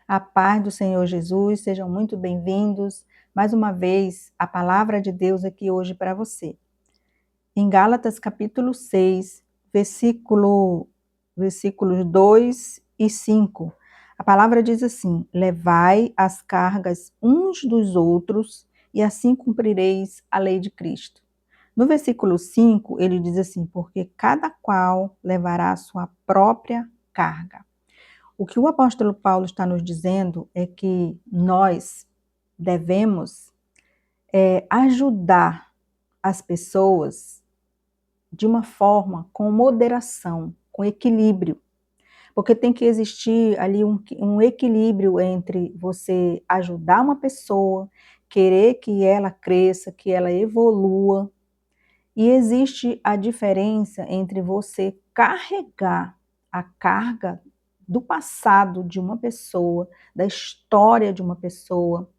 A paz do Senhor Jesus, sejam muito bem-vindos. Mais uma vez, a palavra de Deus aqui hoje para você. Em Gálatas capítulo 6, versículos 2 e 5, a palavra diz assim: levai as cargas uns dos outros e assim cumprireis a lei de Cristo. No versículo 5, ele diz assim: porque cada qual levará a sua própria carga. O que o apóstolo Paulo está nos dizendo é que nós devemos ajudar as pessoas de uma forma com moderação, com equilíbrio, porque tem que existir ali um equilíbrio entre você ajudar uma pessoa, querer que ela cresça, que ela evolua, e existe a diferença entre você carregar a carga do passado de uma pessoa, da história de uma pessoa,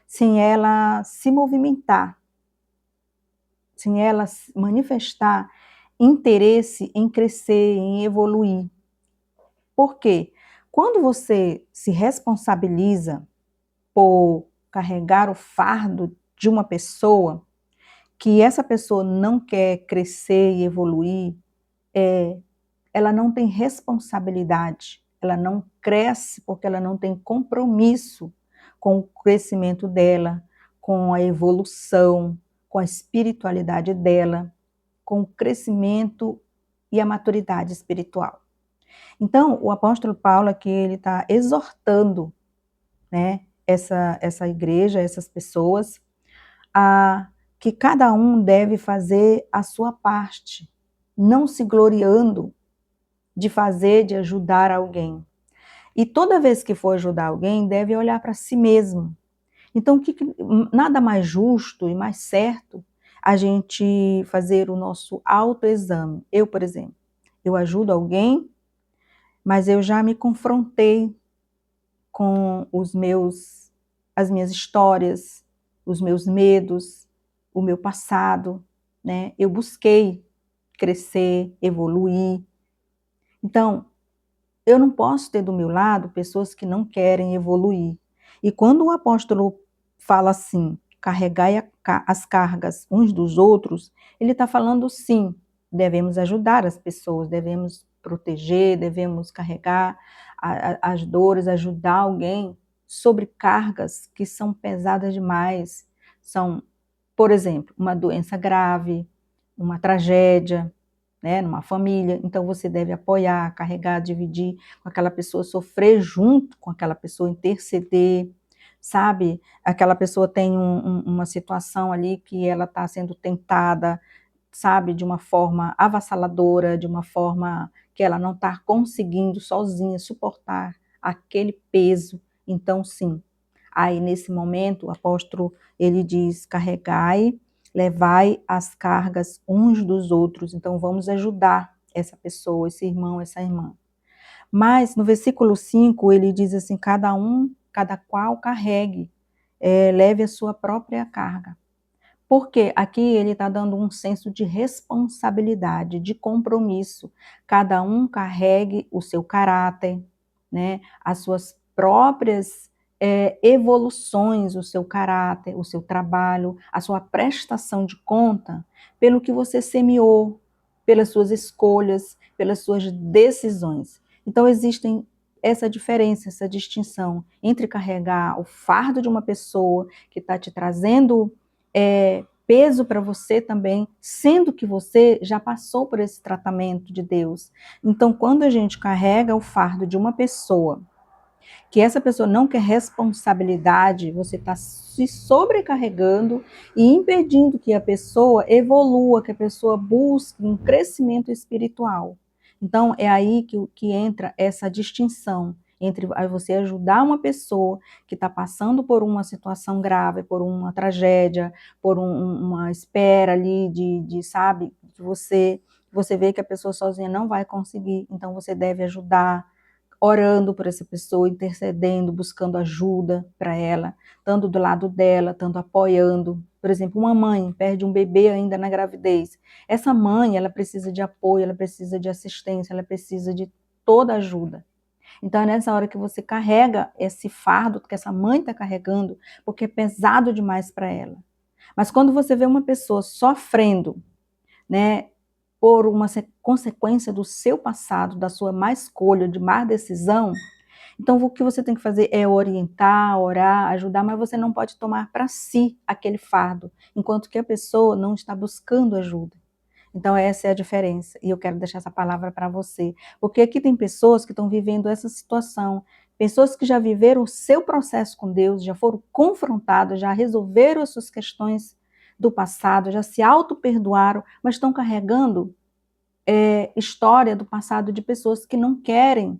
sem ela se movimentar, sem ela manifestar interesse em crescer, em evoluir. Por quê? Quando você se responsabiliza por carregar o fardo de uma pessoa, que essa pessoa não quer crescer e evoluir, ela não tem responsabilidade, ela não cresce porque ela não tem compromisso com o crescimento dela, com a evolução, com a espiritualidade dela, com o crescimento e a maturidade espiritual. Então, o apóstolo Paulo aqui, ele está exortando, né, essa igreja, essas pessoas, a que cada um deve fazer a sua parte, não se gloriando de fazer, de ajudar alguém. E toda vez que for ajudar alguém, deve olhar para si mesmo. Então, nada mais justo e mais certo a gente fazer o nosso autoexame. Eu, por exemplo, eu ajudo alguém, mas eu já me confrontei com as minhas histórias, os meus medos, o meu passado, né? Eu busquei crescer, evoluir. Então, eu não posso ter do meu lado pessoas que não querem evoluir. E quando o apóstolo fala assim, carregai as cargas uns dos outros, ele está falando sim, devemos ajudar as pessoas, devemos proteger, devemos carregar as dores, ajudar alguém sobre cargas que são pesadas demais. São, por exemplo, uma doença grave, uma tragédia, né, numa família, então você deve apoiar, carregar, dividir com aquela pessoa, sofrer junto com aquela pessoa, interceder, sabe? Aquela pessoa tem uma situação ali que ela está sendo tentada, sabe, de uma forma avassaladora, de uma forma que ela não está conseguindo sozinha suportar aquele peso, então sim. Aí nesse momento o apóstolo ele diz: carregai, levai as cargas uns dos outros. Então vamos ajudar essa pessoa, esse irmão, essa irmã. Mas no versículo 5 ele diz assim: cada qual carregue, leve a sua própria carga. Porque aqui ele está dando um senso de responsabilidade, de compromisso. Cada um carregue o seu caráter, né, as suas próprias evoluções, o seu caráter, o seu trabalho, a sua prestação de conta pelo que você semeou, pelas suas escolhas, pelas suas decisões. Então existem essa diferença, essa distinção entre carregar o fardo de uma pessoa que está te trazendo peso para você também, sendo que você já passou por esse tratamento de Deus. Então, quando a gente carrega o fardo de uma pessoa, que essa pessoa não quer responsabilidade, você está se sobrecarregando e impedindo que a pessoa evolua, que a pessoa busque um crescimento espiritual. Então, é aí que entra essa distinção entre você ajudar uma pessoa que está passando por uma situação grave, por uma tragédia, por uma espera ali sabe, que você vê que a pessoa sozinha não vai conseguir, então você deve ajudar, orando por essa pessoa, intercedendo, buscando ajuda para ela, estando do lado dela, estando apoiando. Por exemplo, uma mãe perde um bebê ainda na gravidez. Essa mãe, ela precisa de apoio, ela precisa de assistência, ela precisa de toda ajuda. Então é nessa hora que você carrega esse fardo que essa mãe está carregando, porque é pesado demais para ela. Mas quando você vê uma pessoa sofrendo, né, por uma consequência do seu passado, da sua má escolha, de má decisão, então o que você tem que fazer é orientar, orar, ajudar, mas você não pode tomar para si aquele fardo, enquanto que a pessoa não está buscando ajuda. Então essa é a diferença, e eu quero deixar essa palavra para você, porque aqui tem pessoas que estão vivendo essa situação, pessoas que já viveram o seu processo com Deus, já foram confrontadas, já resolveram as suas questões do passado, já se auto-perdoaram, mas estão carregando história do passado de pessoas que não querem,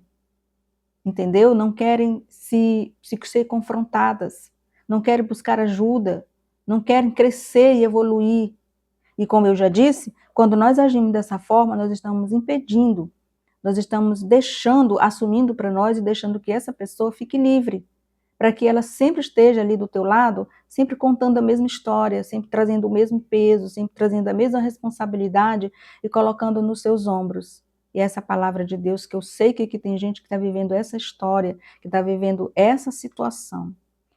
entendeu? Não querem ser confrontadas, não querem buscar ajuda, não querem crescer e evoluir. E como eu já disse, quando nós agimos dessa forma, nós estamos impedindo, nós estamos deixando, assumindo para nós e deixando que essa pessoa fique livre, para que ela sempre esteja ali do teu lado, sempre contando a mesma história, sempre trazendo o mesmo peso, sempre trazendo a mesma responsabilidade e colocando nos seus ombros. E essa palavra de Deus, que eu sei que aqui tem gente que está vivendo essa história, que está vivendo essa situação.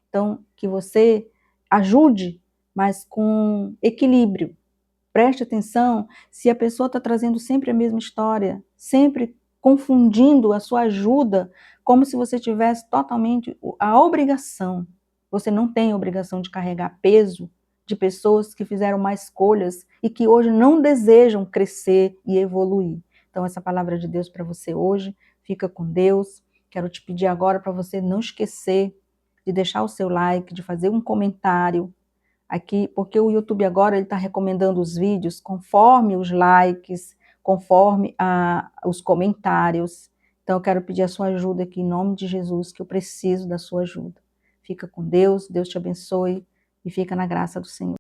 Então, que você ajude, mas com equilíbrio. Preste atenção se a pessoa está trazendo sempre a mesma história, sempre confundindo a sua ajuda como se você tivesse totalmente a obrigação. Você não tem a obrigação de carregar peso de pessoas que fizeram mais escolhas e que hoje não desejam crescer e evoluir. Então essa palavra de Deus para você hoje, fica com Deus. Quero te pedir agora para você não esquecer de deixar o seu like, de fazer um comentário, aqui, porque o YouTube agora ele está recomendando os vídeos conforme os likes, conforme os comentários. Então eu quero pedir a sua ajuda aqui em nome de Jesus, que eu preciso da sua ajuda. Fica com Deus, Deus te abençoe e fica na graça do Senhor.